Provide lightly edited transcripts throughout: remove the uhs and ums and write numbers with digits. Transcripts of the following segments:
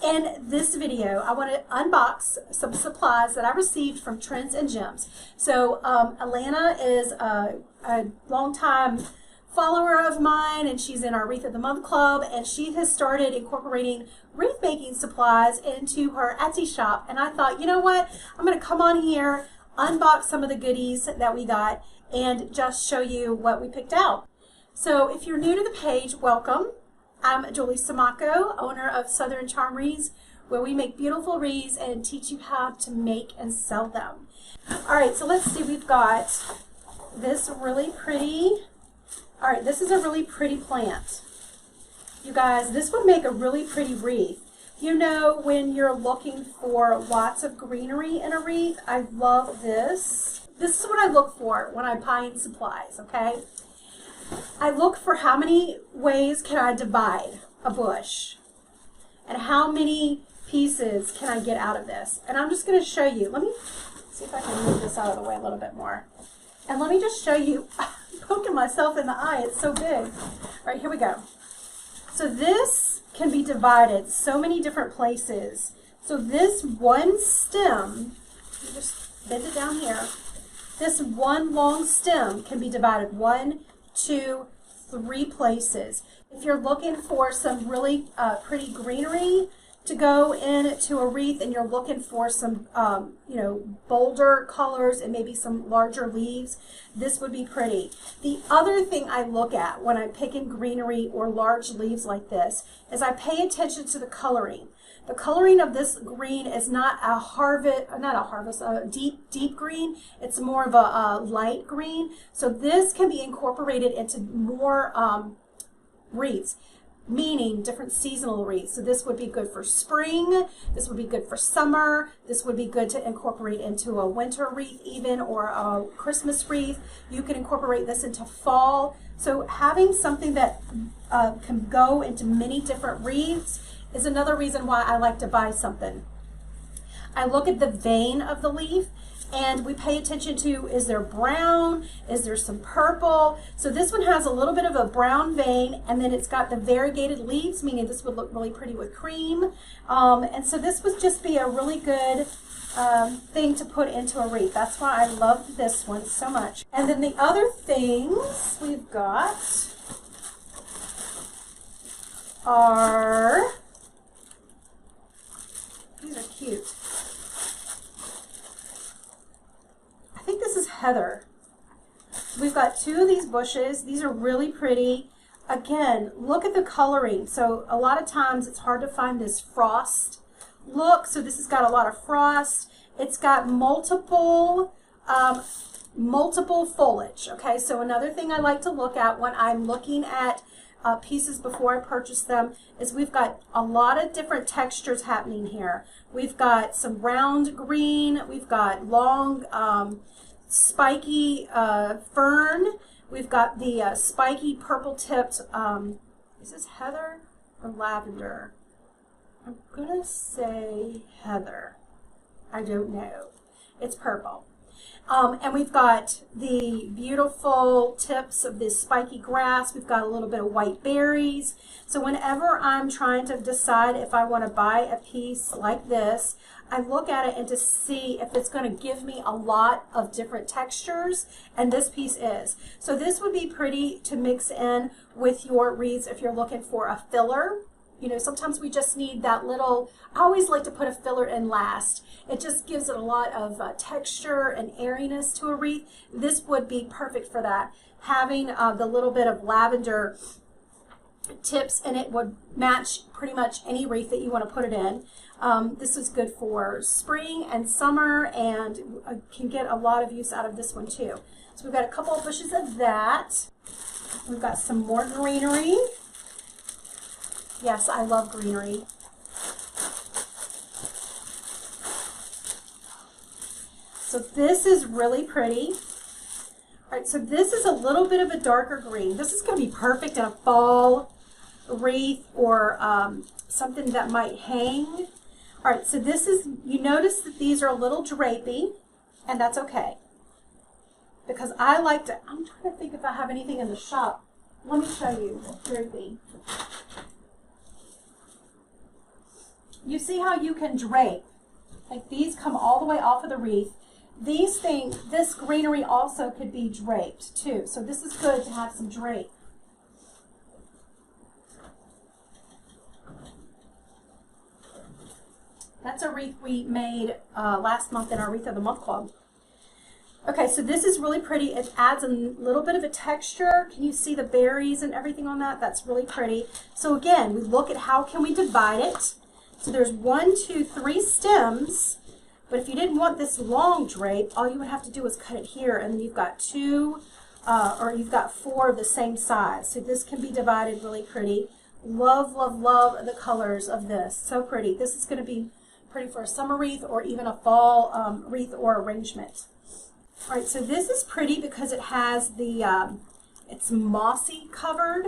In this video, I want to unbox some supplies that I received from Trendz and Gemz. So Alana is a longtime follower of mine, and she's in our Wreath of the Month club, and she has started incorporating wreath making supplies into her Etsy shop. And I thought, you know what, I'm going to come on here, unbox some of the goodies that we got, and just show you what we picked out. So if you're new to the page, welcome. I'm Julie Samako, owner of Southern Charm Wreaths, where we make beautiful wreaths and teach you how to make and sell them. Alright, so let's see, we've got this really pretty, alright, this is a really pretty plant. You guys, this would make a really pretty wreath. You know, when you're looking for lots of greenery in a wreath, I love this. This is what I look for when I'm buying supplies, okay? I look for how many ways can I divide a bush and how many pieces can I get out of this. And I'm just going to show you. Let me see if I can move this out of the way a little bit more. And let me just show you. I'm poking myself in the eye. It's so big. All right, here we go. So this can be divided so many different places. So this one stem, let me just bend it down here. This one long stem can be divided 1, 2, 3 places. If you're looking for some really pretty greenery to go into a wreath, and you're looking for some you know, bolder colors and maybe some larger leaves, this would be pretty. The other thing I look at when I'm picking greenery or large leaves like this is I pay attention to the coloring. The coloring of this green is not a deep green. It's more of a light green. So this can be incorporated into more wreaths, meaning different seasonal wreaths. So this would be good for spring. This would be good for summer. This would be good to incorporate into a winter wreath even, or a Christmas wreath. You can incorporate this into fall. So having something that can go into many different wreaths is another reason why I like to buy something. I look at the vein of the leaf, and we pay attention to, is there brown, is there some purple? So this one has a little bit of a brown vein, and then it's got the variegated leaves, meaning this would look really pretty with cream. And so this would just be a really good thing to put into a wreath. That's why I love this one so much. And then the other things we've got are, these are cute. I think this is heather. We've got 2 of these bushes. These are really pretty. Again, look at the coloring. So a lot of times it's hard to find this frost look. So this has got a lot of frost. It's got multiple foliage. Okay, so another thing I like to look at when I'm looking at pieces before I purchase them is we've got a lot of different textures happening here. We've got some round green, we've got long spiky fern, we've got the spiky purple tipped, is this heather or lavender? I'm gonna say heather. I don't know. It's purple. And we've got the beautiful tips of this spiky grass. We've got a little bit of white berries. So whenever I'm trying to decide if I want to buy a piece like this, I look at it and to see if it's going to give me a lot of different textures, and this piece is. So this would be pretty to mix in with your wreaths if you're looking for a filler. You know, sometimes we just need that little, I always like to put a filler in last. It just gives it a lot of texture and airiness to a wreath. This would be perfect for that. Having the little bit of lavender tips in it would match pretty much any wreath that you want to put it in. This is good for spring and summer, and can get a lot of use out of this one too. So we've got a couple of bushes of that. We've got some more greenery. Yes, I love greenery. So this is really pretty. All right, so this is a little bit of a darker green. This is going to be perfect in a fall wreath or something that might hang. All right, so this is, you notice that these are a little drapey, and that's okay. Because I like to, I'm trying to think if I have anything in the shop. Let me show you draping. you see how you can drape. Like these come all the way off of the wreath. These things, this greenery also could be draped too. So this is good to have some drape. That's a wreath we made last month in our Wreath of the Month Club. Okay, so this is really pretty. It adds a little bit of a texture. Can you see the berries and everything on that? That's really pretty. So again, we look at how can we divide it. So there's 1, 2, 3 stems. But if you didn't want this long drape, all you would have to do is cut it here, and then you've got 2, or you've got 4 of the same size. So this can be divided really pretty. Love, love, love the colors of this. So pretty. This is going to be pretty for a summer wreath or even a fall wreath or arrangement. All right, so this is pretty because it has the, it's mossy covered.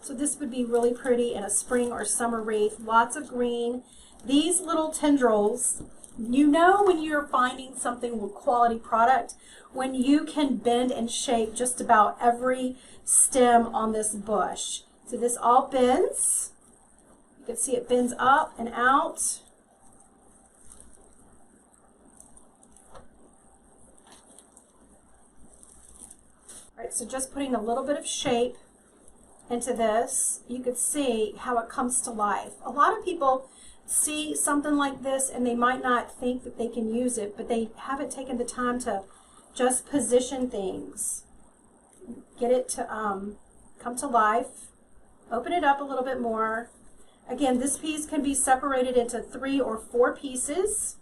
So this would be really pretty in a spring or summer wreath. Lots of green. These little tendrils, you know when you're finding something with quality product, when you can bend and shape just about every stem on this bush. So this all bends. You can see it bends up and out. Right, so just putting a little bit of shape into this, you could see how it comes to life. A lot of people see something like this and they might not think that they can use it, but they haven't taken the time to just position things. Get it to come to life. Open it up a little bit more. Again, this piece can be separated into 3 or 4 pieces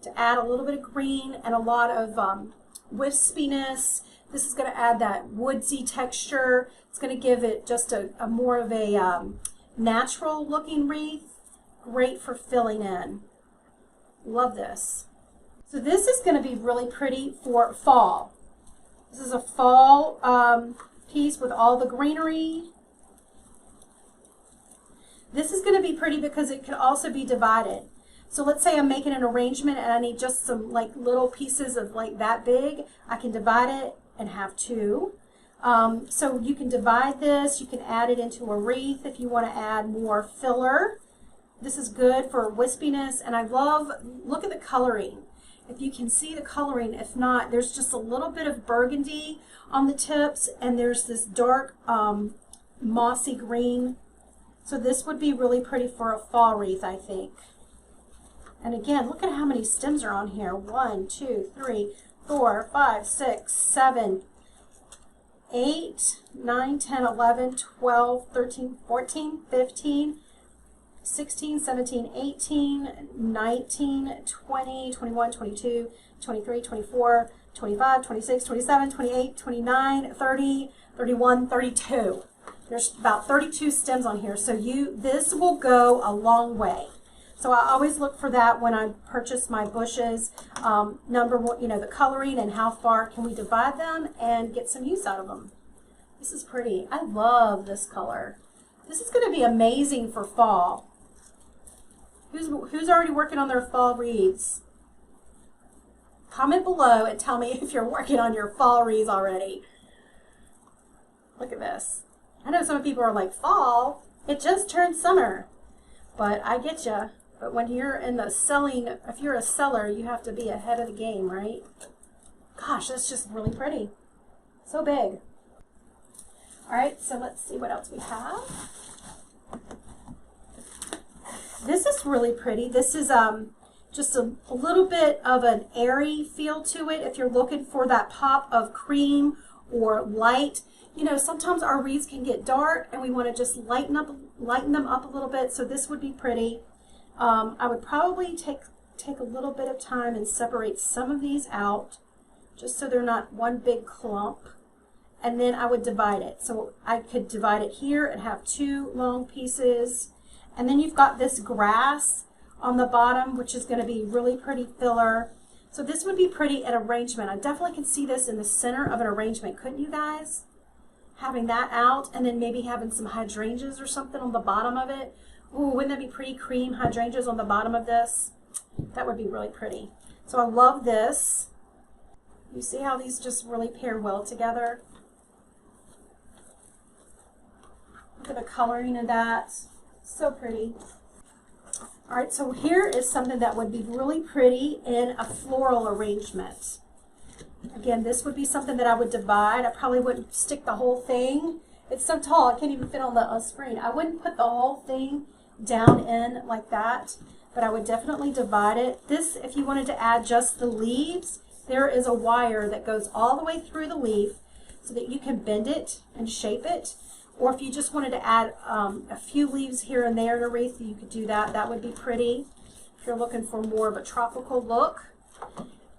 to add a little bit of green and a lot of wispiness. This is going to add that woodsy texture. It's going to give it just a more of a natural looking wreath. Great for filling in. Love this. So this is going to be really pretty for fall. This is a fall piece with all the greenery. This is going to be pretty because it can also be divided. So let's say I'm making an arrangement and I need just some like little pieces of like that big. I can divide it and have 2. So you can divide this, you can add it into a wreath if you want to add more filler. This is good for wispiness, and I love, look at the coloring. If you can see the coloring, if not, there's just a little bit of burgundy on the tips, and there's this dark mossy green. So this would be really pretty for a fall wreath, I think. And again, look at how many stems are on here. 1, 2, 3, 4, 5, 6, 7, 8, 9, 10, 11, 12, 13, 14, 15, 16, 17, 18, 19, 20, 21, 22, 23, 24, 25, 26, 27, 28, 29, 30, 31, 32. There's about 32 stems on here, so this will go a long way. So I always look for that when I purchase my bushes. Number one, you know, the coloring and how far can we divide them and get some use out of them. This is pretty. I love this color. This is going to be amazing for fall. Who's already working on their fall wreaths? Comment below and tell me if you're working on your fall wreaths already. Look at this. I know some people are like, fall? It just turned summer. But I get you. But when you're in the selling, if you're a seller, you have to be ahead of the game, right? Gosh, that's just really pretty. So big. All right, so let's see what else we have. This is really pretty. This is just a little bit of an airy feel to it. If you're looking for that pop of cream or light, you know, sometimes our wreaths can get dark and we want to just lighten them up a little bit. So this would be pretty. I would probably take a little bit of time and separate some of these out just so they're not one big clump. And then I would divide it. So I could divide it here and have 2 long pieces. And then you've got this grass on the bottom, which is going to be really pretty filler. So this would be pretty at arrangement. I definitely can see this in the center of an arrangement, couldn't you guys? Having that out and then maybe having some hydrangeas or something on the bottom of it. Ooh, wouldn't that be pretty? Cream hydrangeas on the bottom of this. That would be really pretty. So I love this. You see how these just really pair well together? Look at the coloring of that. So pretty. All All right, so here is something that would be really pretty in a floral arrangement. Again, this would be something that I would divide. I probably wouldn't stick the whole thing. It's so tall, I can't even fit on the screen. I wouldn't put the whole thing down in like that, but I would definitely divide it. This, if you wanted to add just the leaves, there is a wire that goes all the way through the leaf so that you can bend it and shape it. Or if you just wanted to add a few leaves here and there in a wreath, you could do that. That would be pretty if you're looking for more of a tropical look.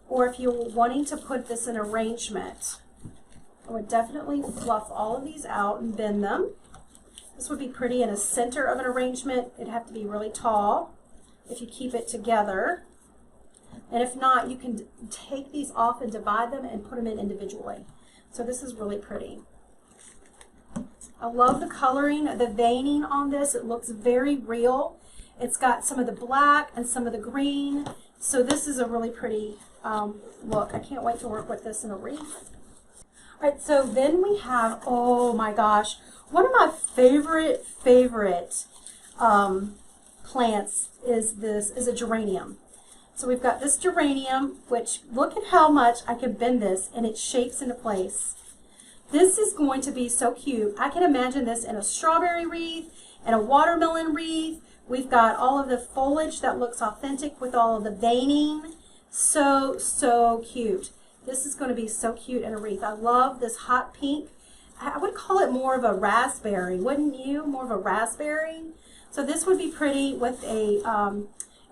Or if you're wanting to put this in arrangement, I would definitely fluff all of these out and bend them. This would be pretty in a center of an arrangement. It'd have to be really tall if you keep it together. And if not, you can take these off and divide them and put them in individually. So this is really pretty. I love the coloring, the veining on this. It looks very real. It's got some of the black and some of the green. So this is a really pretty look. I can't wait to work with this in a wreath. All right, so then we have, oh my gosh, one of my favorite plants is a geranium. So we've got this geranium, which look at how much I can bend this and it shapes into place. This is going to be so cute. I can imagine this in a strawberry wreath and a watermelon wreath. We've got all of the foliage that looks authentic with all of the veining. So, so cute. This is going to be so cute in a wreath. I love this hot pink. I would call it more of a raspberry, wouldn't you? More of a raspberry. So this would be pretty with a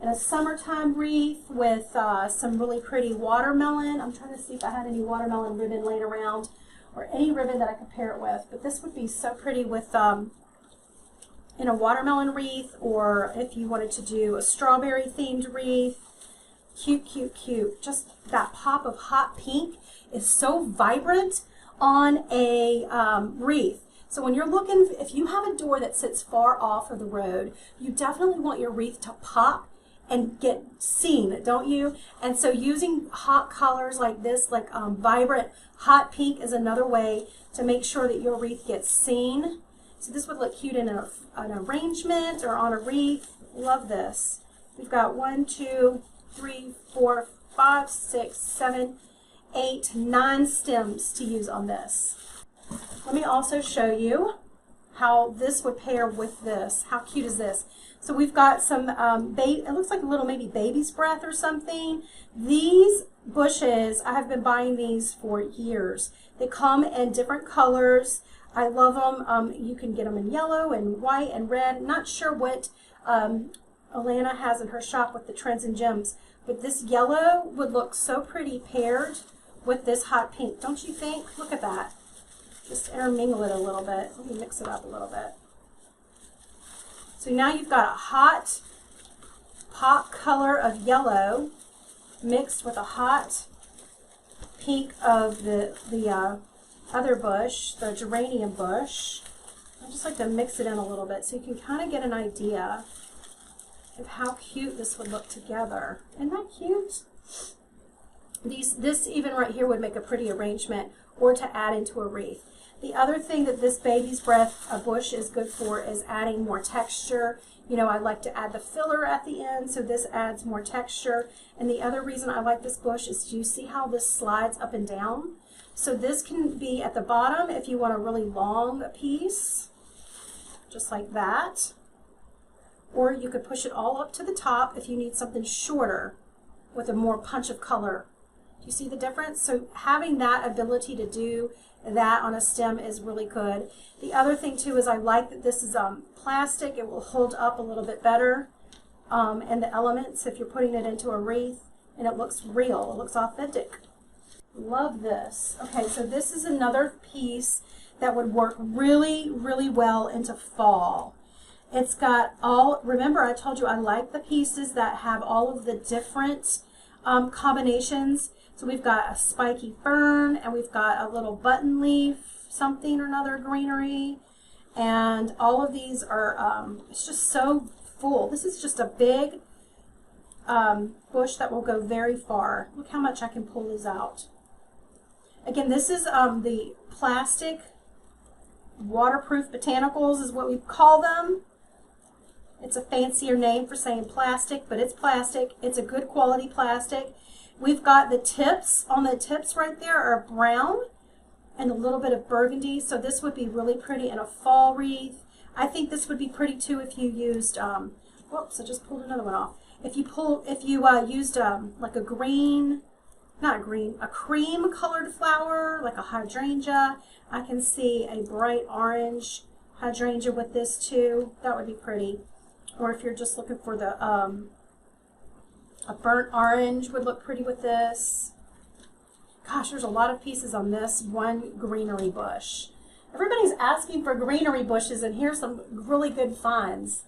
in a summertime wreath with some really pretty watermelon. I'm trying to see if I had any watermelon ribbon laying around or any ribbon that I could pair it with. But this would be so pretty with in a watermelon wreath, or if you wanted to do a strawberry themed wreath. Cute, cute, cute. Just that pop of hot pink is so vibrant on a wreath. So when you're looking, if you have a door that sits far off of the road, you definitely want your wreath to pop and get seen, don't you? And so using hot colors like this, like vibrant hot pink, is another way to make sure that your wreath gets seen. So this would look cute in an arrangement or on a wreath. Love this. We've got 1, 2, 3, 4, 5, 6, 7, 8, 9 stems to use on this. Let me also show you how this would pair with this. How cute is this? So we've got some, it looks like a little maybe baby's breath or something. These bushes, I have been buying these for years. They come in different colors. I love them. You can get them in yellow and white and red. Not sure what Alana has in her shop with the Trendz and Gemz, but this yellow would look so pretty paired with this hot pink, don't you think? Look at that. Just intermingle it a little bit. Let me mix it up a little bit. So now you've got a hot pop color of yellow mixed with a hot pink of the other bush, the geranium bush. I just like to mix it in a little bit so you can kind of get an idea of how cute this would look together. Isn't that cute? This even right here would make a pretty arrangement or to add into a wreath. The other thing that this baby's breath bush is good for is adding more texture. You know, I like to add the filler at the end, so this adds more texture. And the other reason I like this bush is, do you see how this slides up and down? So this can be at the bottom if you want a really long piece, just like that. Or you could push it all up to the top if you need something shorter with a more punch of color. Do you see the difference? So having that ability to do that on a stem is really good. The other thing too is I like that this is plastic. It will hold up a little bit better, and the elements if you're putting it into a wreath, and it looks real, it looks authentic. Love this. Okay, so this is another piece that would work really, really well into fall. It's got all, remember I told you I like the pieces that have all of the different combinations. So we've got a spiky fern, and we've got a little button leaf, something or another, greenery, and all of these are, it's just so full. This is just a big bush that will go very far. Look how much I can pull these out. Again, this is the plastic waterproof botanicals is what we call them. It's a fancier name for saying plastic, but it's plastic. It's a good quality plastic. We've got the tips, on the tips right there are brown and a little bit of burgundy, so this would be really pretty in a fall wreath. I think this would be pretty too if you used, whoops, I just pulled another one off. If you used like a green, not green, a cream colored flower, like a hydrangea. I can see a bright orange hydrangea with this too. That would be pretty. Or if you're just looking for the, a burnt orange would look pretty with this. Gosh, there's a lot of pieces on this one greenery bush. Everybody's asking for greenery bushes, and here's some really good finds.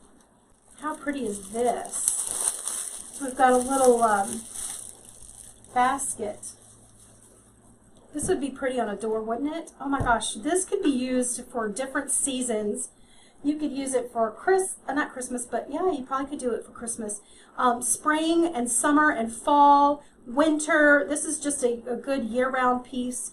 How pretty is this? We've got a little basket. This would be pretty on a door, wouldn't it? Oh my gosh, this could be used for different seasons. You could use it for not Christmas, but yeah, you probably could do it for Christmas. Spring and summer and fall, winter. This is just a good year-round piece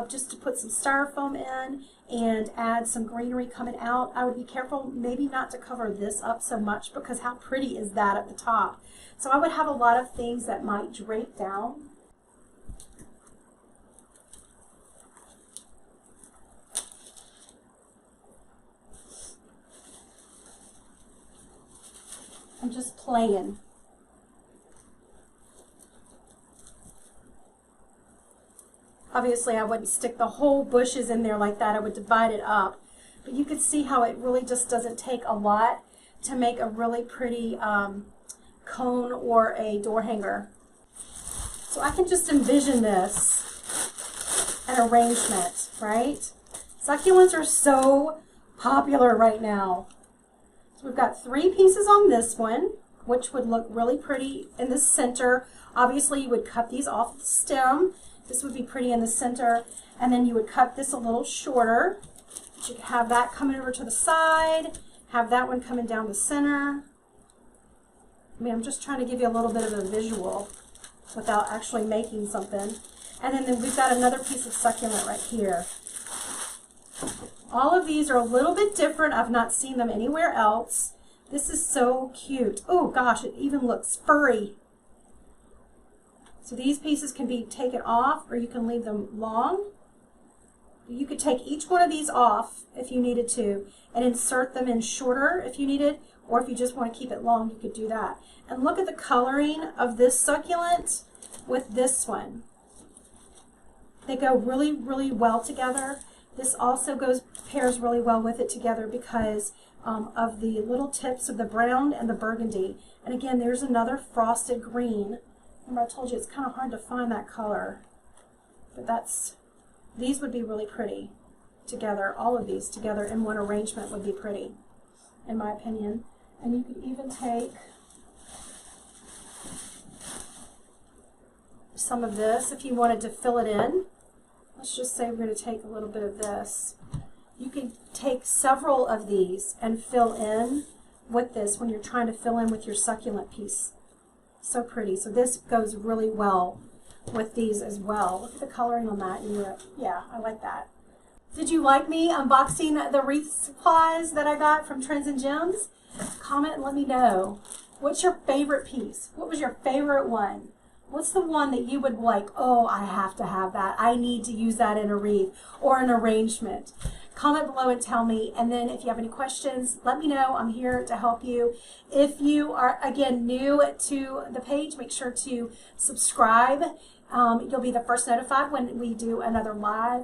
just to put some styrofoam in and add some greenery coming out. I would be careful maybe not to cover this up so much because how pretty is that at the top? So I would have a lot of things that might drape down. I'm just playing. Obviously, I wouldn't stick the whole bushes in there like that. I would divide it up. But you could see how it really just doesn't take a lot to make a really pretty cone or a door hanger. So I can just envision this, an arrangement, right? Succulents are so popular right now. So we've got 3 pieces on this one, which would look really pretty in the center. Obviously, you would cut these off the stem. This would be pretty in the center. And then you would cut this a little shorter. You could have that coming over to the side, have that one coming down the center. I mean, I'm just trying to give you a little bit of a visual without actually making something. And then we've got another piece of succulent right here. All of these are a little bit different. I've not seen them anywhere else. This is so cute. Oh gosh, it even looks furry. So these pieces can be taken off, or you can leave them long. You could take each one of these off if you needed to and insert them in shorter if you needed, or if you just want to keep it long, you could do that. And look at the coloring of this succulent with this one. They go really, really well together. This also pairs really well with it together because of the little tips of the brown and the burgundy. And again, there's another frosted green. Remember, I told you it's kind of hard to find that color, but these would be really pretty together. All of these together in one arrangement would be pretty, in my opinion. And you could even take some of this if you wanted to fill it in. Let's just say we're going to take a little bit of this. You could take several of these and fill in with this when you're trying to fill in with your succulent piece. So pretty. So this goes really well with these as well. Look at the coloring on that. Yeah, I like that. Did you like me unboxing the wreath supplies that I got from Trendz and Gemz? Comment and let me know. What's your favorite piece? What was your favorite one? What's the one that you would like, oh, I have to have that. I need to use that in a wreath or an arrangement. Comment below and tell me. And then if you have any questions, let me know. I'm here to help you. If you are, again, new to the page, make sure to subscribe. You'll be the first notified when we do another live.